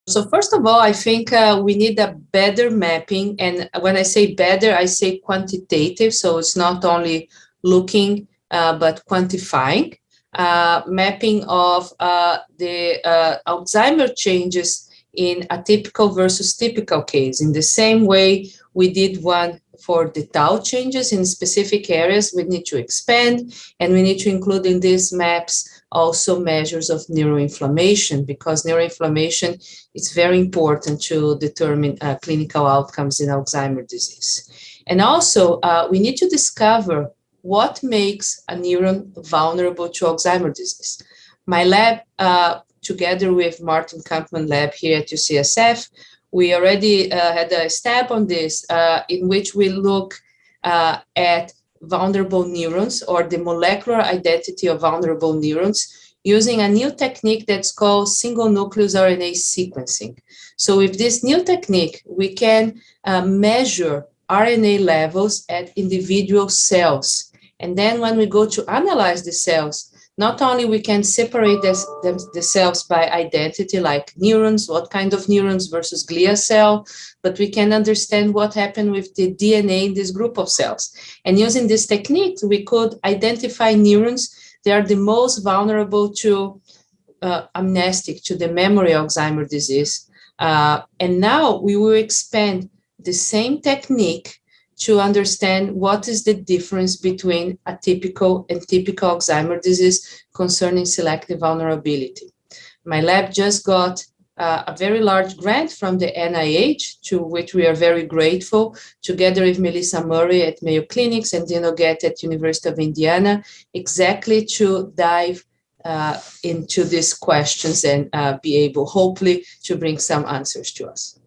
So first of all, I think we need a better mapping. And when I say better, I say quantitative. So it's not only looking, but quantifying, mapping of the Alzheimer changes in atypical versus typical case. In the same way we did one for the tau changes in specific areas, we need to expand, and we need to include in these maps also measures of neuroinflammation, because neuroinflammation is very important to determine clinical outcomes in Alzheimer's disease. And also, we need to discover what makes a neuron vulnerable to Alzheimer's disease. My lab, together with Martin Kampman lab here at UCSF, we already had a step on this in which we look at vulnerable neurons, or the molecular identity of vulnerable neurons, using a new technique that's called single nucleus RNA sequencing. So with this new technique, we can measure RNA levels at individual cells. And then when we go to analyze the cells, not only we can separate the cells by identity, like neurons, what kind of neurons versus glia cell, but we can understand what happened with the DNA in this group of cells. And using this technique, we could identify neurons that are the most vulnerable to amnestic, to the memory of Alzheimer's disease. And now we will expand the same technique to understand what is the difference between atypical and typical Alzheimer's disease concerning selective vulnerability. My lab just got a very large grant from the NIH, to which we are very grateful, together with Melissa Murray at Mayo Clinics and Dino Gett at University of Indiana, exactly to dive into these questions and be able, hopefully, to bring some answers to us.